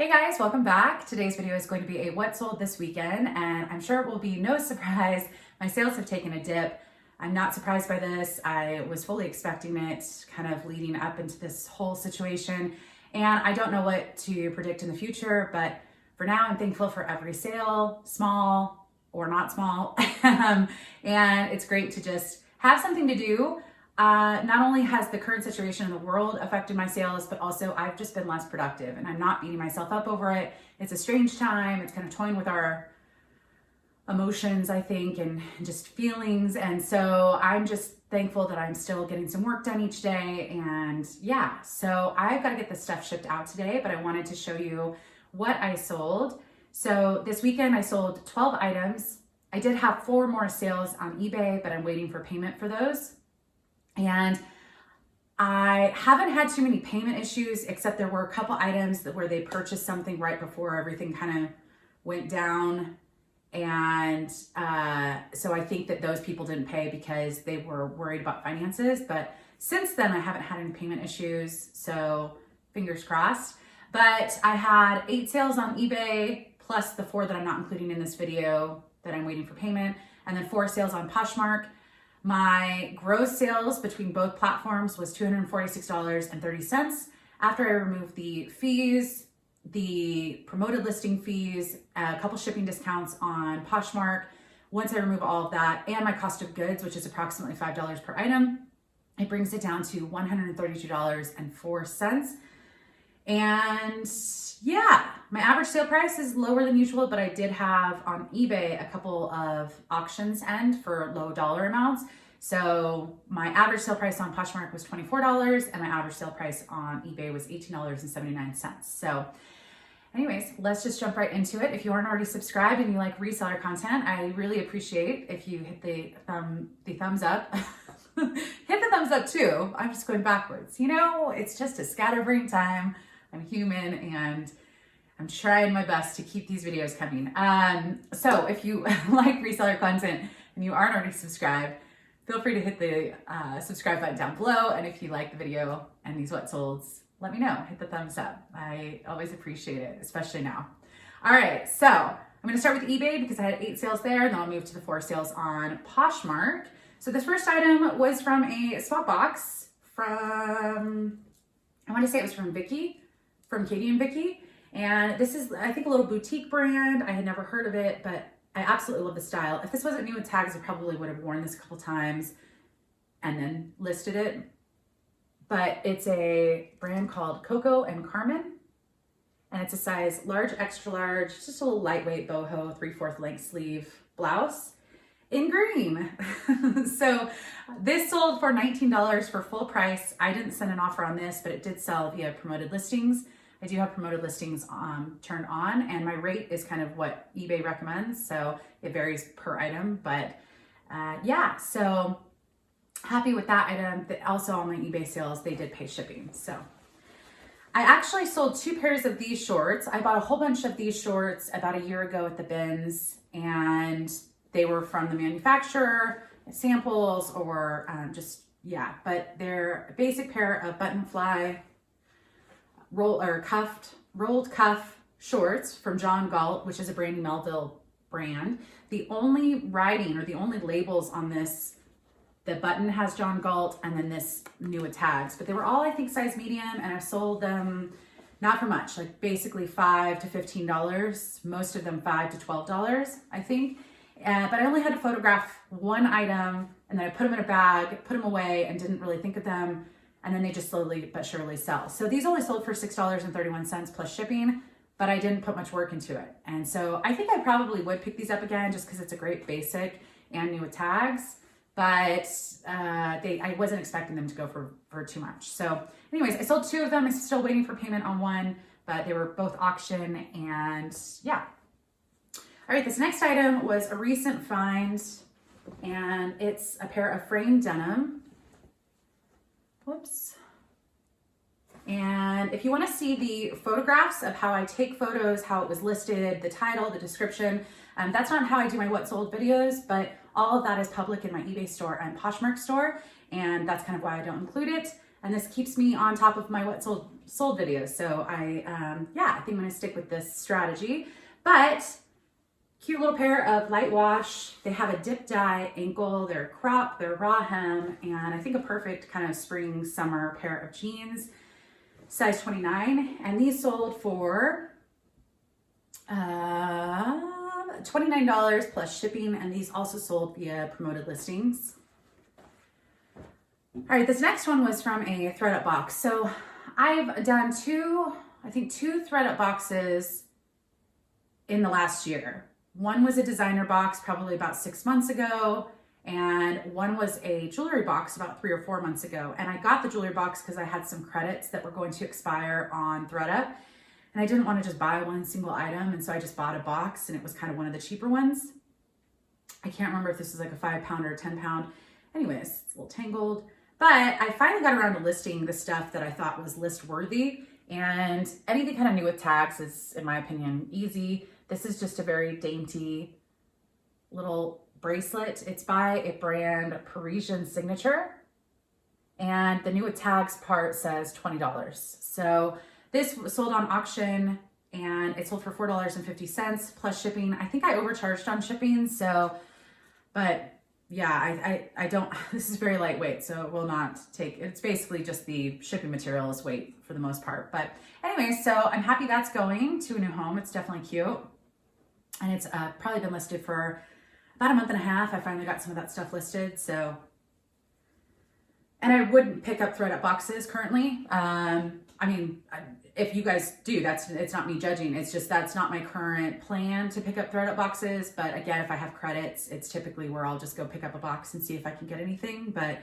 Hey guys, welcome back. Today's video is going to be a what sold this weekend, and I'm sure it will be no surprise. My sales have taken a dip. I'm not surprised by this. I was fully expecting it, kind of leading up into this whole situation, and I don't know what to predict in the future, but for now I'm thankful for every sale, small or not small. And it's great to just have something to do. Not only has the current situation in the world affected my sales, but also I've just been less productive and I'm not beating myself up over it. It's a strange time. It's kind of toying with our emotions, I think, and just feelings. And so I'm just thankful that I'm still getting some work done each day. And yeah, so I've got to get this stuff shipped out today, but I wanted to show you what I sold. So this weekend I sold 12 items. I did have 4 more sales on eBay, but I'm waiting for payment for those. And I haven't had too many payment issues, except there were a couple items where they purchased something right before everything kind of went down. And so I think that those people didn't pay because they were worried about finances. But since then, I haven't had any payment issues. So fingers crossed. But I had 8 sales on eBay, plus the 4 that I'm not including in this video that I'm waiting for payment. And then 4 sales on Poshmark. My gross sales between both platforms was $246.30 after I removed the fees, the promoted listing fees, a couple shipping discounts on Poshmark. Once I remove all of that and my cost of goods, which is approximately $5 per item, it brings it down to $132.04. And yeah, my average sale price is lower than usual, but I did have on eBay a couple of auctions end for low dollar amounts. So my average sale price on Poshmark was $24 and my average sale price on eBay was $18.79. So anyways, let's just jump right into it. If you aren't already subscribed and you like reseller content, I really appreciate if you hit the thumbs up. Hit the thumbs up too. I'm just going backwards. You know, it's just a scatterbrain time. I'm human and I'm trying my best to keep these videos coming. So if you like reseller content and you aren't already subscribed, feel free to hit the subscribe button down below. And if you like the video and these what solds, let me know. Hit the thumbs up. I always appreciate it, especially now. All right, so I'm going to start with eBay because I had 8 sales there, and then I'll move to the 4 sales on Poshmark. So this first item was from a swap box from, I want to say it was from Vicky. From Katie and Vicky. And this is, I think, a little boutique brand. I had never heard of it, but I absolutely love the style. If this wasn't new in tags, I probably would have worn this a couple times and then listed it. But it's a brand called Coco and Carmen. And it's a size large, extra large, just a little lightweight boho, 3/4 length sleeve blouse in green. So this sold for $19 for full price. I didn't send an offer on this, but it did sell via promoted listings. I do have promoted listings turned on, and my rate is kind of what eBay recommends, so it varies per item. But yeah, so happy with that item. Also on my eBay sales, they did pay shipping. So I actually sold 2 pairs of these shorts. I bought a whole bunch of these shorts about a year ago at the bins, and they were from the manufacturer, samples, or yeah, but they're a basic pair of button fly rolled cuff shorts from John Galt, which is a Brandy Melville brand. The only writing or the only labels on this, the button has John Galt and then this new tags, but they were all, I think, size medium, and I sold them not for much, like basically $5 to $15, most of them $5 to $12, I think. But I only had to photograph one item, and then I put them in a bag, put them away, and didn't really think of them. And then they just slowly but surely sell. So these only sold for $6.31 plus shipping, but I didn't put much work into it. And so I think I probably would pick these up again just because it's a great basic and new with tags. But I wasn't expecting them to go for too much. So anyways, I sold 2 of them. I'm still waiting for payment on one, but they were both auction, and yeah. All right, this next item was a recent find, and it's a pair of framed denim. Whoops. And if you want to see the photographs of how I take photos, how it was listed, the title, the description, that's not how I do my what sold videos, but all of that is public in my eBay store and Poshmark store, and that's kind of why I don't include it. and this keeps me on top of my what sold videos. So yeah, I think I'm gonna stick with this strategy. But cute little pair of light wash. They have a dip dye ankle, they're crop, they're raw hem, and I think a perfect kind of spring summer pair of jeans, size 29. And these sold for $29 plus shipping, and these also sold via promoted listings. All right, this next one was from a ThredUp box. So I've done two ThredUp boxes in the last year. One was a designer box probably about 6 months ago, and one was a jewelry box about 3 or 4 months ago. And I got the jewelry box because I had some credits that were going to expire on ThredUp, and I didn't want to just buy one single item, and so I just bought a box, and it was kind of one of the cheaper ones. I can't remember if this was like a 5 pound or a 10 pound. Anyways, it's a little tangled. But I finally got around to listing the stuff that I thought was list worthy, and anything kind of new with tags is, in my opinion, easy. This is just a very dainty little bracelet. It's by a brand, Parisian Signature, and the new with tags part says $20. So this was sold on auction, and it sold for $4.50 plus shipping. I think I overcharged on shipping, so, but yeah, I don't, this is very lightweight, so it will not take, it's basically just the shipping material is weight for the most part. But anyway, so I'm happy that's going to a new home. It's definitely cute. And it's probably been listed for about a month and a half. I finally got some of that stuff listed, so. And I wouldn't pick up ThredUp boxes currently. I mean, if you guys do, it's not me judging. It's just that's not my current plan to pick up ThredUp boxes. But again, if I have credits, it's typically where I'll just go pick up a box and see if I can get anything. But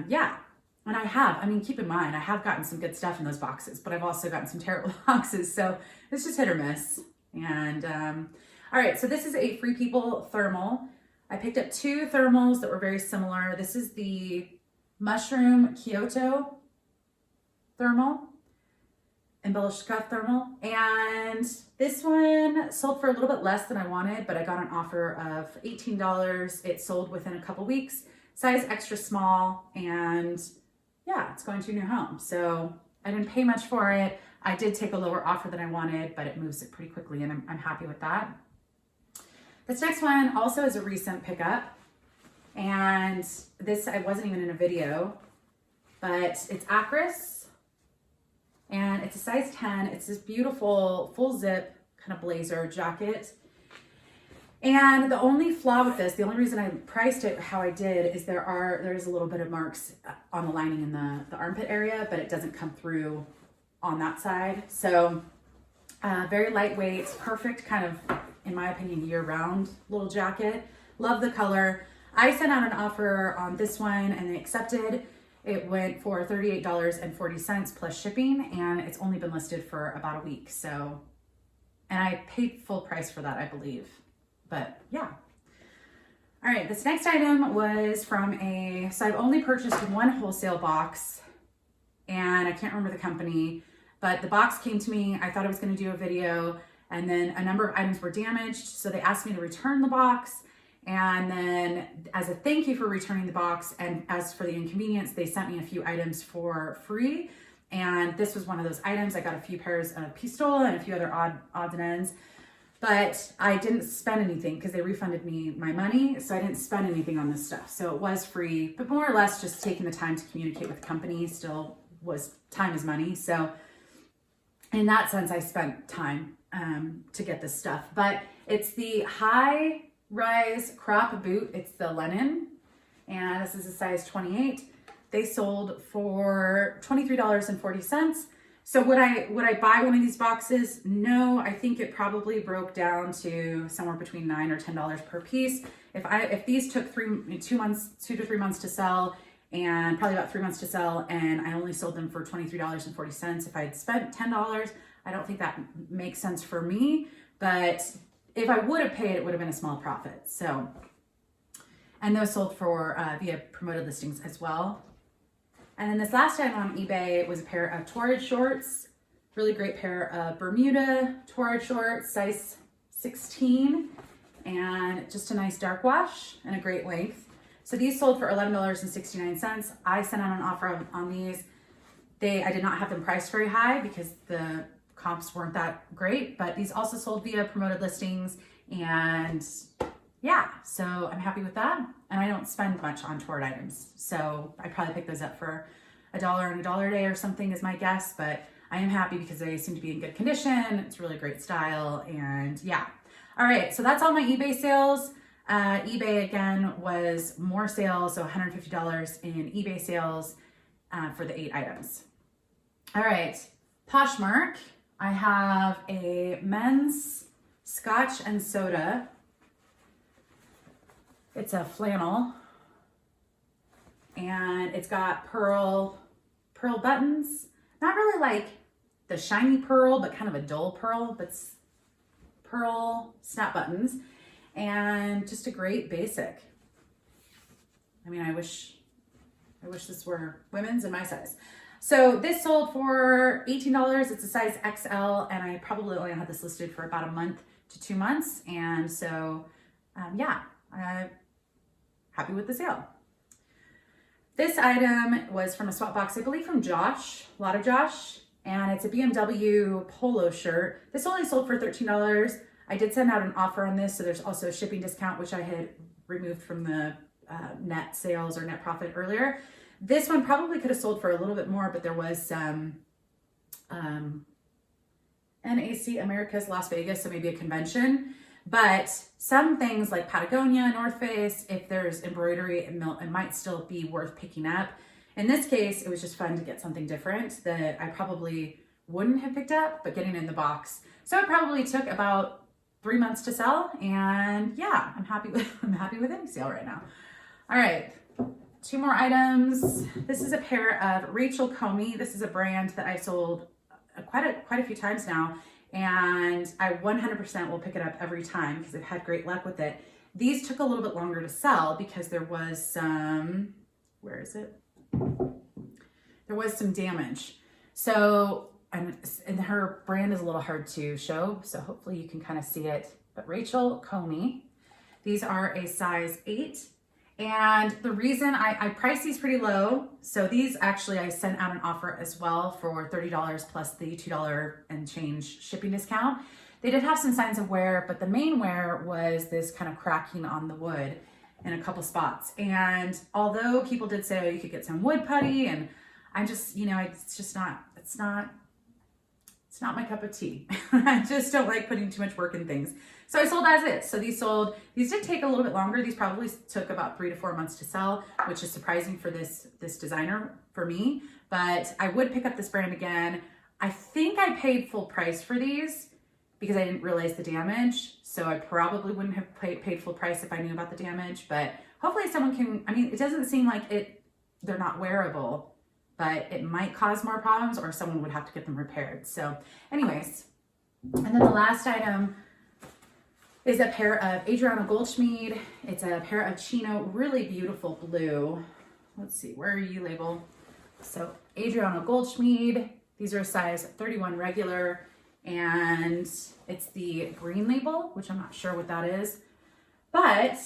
yeah, and I mean, keep in mind, I have gotten some good stuff in those boxes, but I've also gotten some terrible boxes. So it's just hit or miss. And all right, so this is a Free People thermal. I picked up 2 thermals that were very similar. This is the Mushroom Kyoto thermal, embellished cuff thermal, and this one sold for a little bit less than I wanted, but I got an offer of $18. It sold within a couple weeks, size extra small, and yeah, it's going to a new home. So I didn't pay much for it. I did take a lower offer than I wanted, but it moves it pretty quickly, and I'm happy with that. This next one also is a recent pickup, and this, I wasn't even in a video, but it's Acris, and it's a size 10. It's this beautiful full zip kind of blazer jacket. And the only flaw with this, the only reason I priced it how I did is there's a little bit of marks on the lining in the armpit area, but it doesn't come through on that side. So very lightweight, perfect kind of, in my opinion, year-round little jacket. Love the color. I sent out an offer on this one and they accepted. It went for $38.40 plus shipping, and it's only been listed for about a week. So, and I paid full price for that, I believe. But yeah. All right, this next item was from so I've only purchased one wholesale box, and I can't remember the company, but the box came to me. I thought I was going to do a video, and then a number of items were damaged. So they asked me to return the box. And then as a thank you for returning the box, and as for the inconvenience, they sent me a few items for free. And this was one of those items. I got a few pairs of pistola and a few other odds and ends, but I didn't spend anything because they refunded me my money. So I didn't spend anything on this stuff. So it was free, but more or less just taking the time to communicate with the company still was time is money. So in that sense, I spent time to get this stuff, but it's the high rise crop boot. It's the linen, and this is a size 28. They sold for $23.40. So would I buy one of these boxes? No, I think it probably broke down to somewhere between $9 or $10 per piece. If these took 2 to 3 months to sell, and probably about 3 months to sell, and I only sold them for $23.40. If I had spent $10, I don't think that makes sense for me, but if I would have paid, it would have been a small profit. So, and those sold for via promoted listings as well. And then this last item on eBay was a pair of Torrid shorts, really great pair of Bermuda Torrid shorts, size 16, and just a nice dark wash and a great length. So these sold for $11.69. I sent out an offer on these. I did not have them priced very high because the comps weren't that great, but these also sold via promoted listings. And yeah, so I'm happy with that. And I don't spend much on Torrid items. So I probably pick those up for $1 and $1 a day or something is my guess, but I am happy because they seem to be in good condition. It's really great style, and yeah. All right, so that's all my eBay sales. eBay again was more sales, so $150 in eBay sales for the 8 items. All right, Poshmark. I have a men's Scotch and soda. It's a flannel, and it's got pearl buttons. Not really like the shiny pearl, but kind of a dull pearl, but pearl snap buttons, and just a great basic. I mean, I wish this were women's and my size. So this sold for $18. It's a size XL, and I probably only had this listed for about a month to 2 months. And so, yeah, I'm happy with the sale. This item was from a swap box, I believe from Josh, a lot of Josh, and it's a BMW polo shirt. This only sold for $13. I did send out an offer on this, so there's also a shipping discount, which I had removed from the net sales or net profit earlier. This one probably could have sold for a little bit more, but there was some NAC Americas Las Vegas, so maybe a convention. But some things like Patagonia, North Face, if there's embroidery, it might still be worth picking up. In this case, it was just fun to get something different that I probably wouldn't have picked up, but getting in the box. So it probably took about 3 months to sell, and yeah, I'm happy with any sale right now. All right, 2 more items. This is a pair of Rachel Comey. This is a brand that I sold quite a few times now, and I 100% will pick it up every time because I've had great luck with it. These took a little bit longer to sell because there was some, where is it? There was some damage. So, and her brand is a little hard to show, so hopefully you can kind of see it. But Rachel Comey, these are a size 8. And the reason I priced these pretty low, so these actually I sent out an offer as well for $30 plus the $2 and change shipping discount. They did have some signs of wear, but the main wear was this kind of cracking on the wood in a couple spots. And although people did say, oh, you could get some wood putty, and I'm just, it's not my cup of tea. I just don't like putting too much work in things. So I sold as is. So these did take a little bit longer. These probably took about 3 to 4 months to sell, which is surprising for this designer for me, but I would pick up this brand again. I think I paid full price for these because I didn't realize the damage. So I probably wouldn't have paid full price if I knew about the damage, but hopefully someone can, it doesn't seem like they're not wearable, but it might cause more problems or someone would have to get them repaired. So anyways, and then the last item is a pair of Adriano Goldschmied. It's a pair of chino, really beautiful blue. Let's see, where are you label? So Adriano Goldschmied, these are a size 31 regular, and it's the green label, which I'm not sure what that is, but,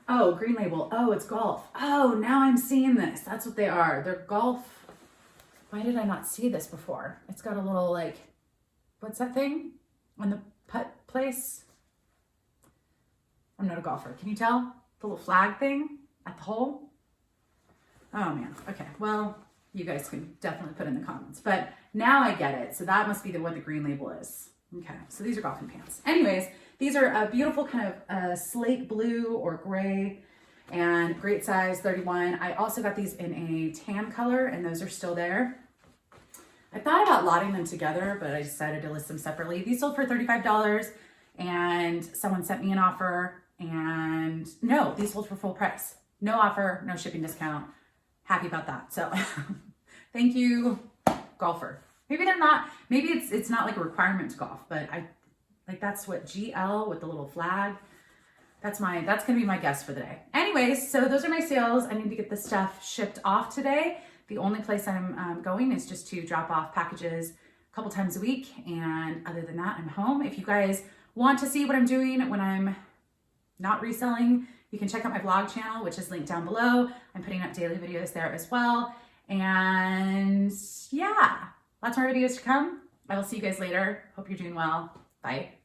oh, green label, oh, it's golf. Oh, now I'm seeing this. That's what they are. They're golf. Why did I not see this before? It's got a little what's that thing on the putt place? I'm not a golfer. Can you tell? The little flag thing at the hole? Oh man. Okay. Well, you guys can definitely put in the comments, but now I get it. So that must be what the green label is. Okay. So these are golfing pants. Anyways, these are a beautiful kind of slate blue or gray and great size 31. I also got these in a tan color, and those are still there. I thought about lotting them together, but I decided to list them separately. These sold for $35, and someone sent me an offer, and no, these sold for full price. No offer, no shipping discount. Happy about that. So thank you, golfer. Maybe they're not, maybe it's not like a requirement to golf, but that's what GL with the little flag. That's gonna be my guess for the day. Anyways, so those are my sales. I need to get this stuff shipped off today. The only place I'm going is just to drop off packages a couple times a week. And other than that, I'm home. If you guys want to see what I'm doing when I'm not reselling, You can check out my vlog channel, which is linked down below. I'm putting up daily videos there as well. And yeah, lots more videos to come. I will see you guys later. Hope you're doing well. Bye.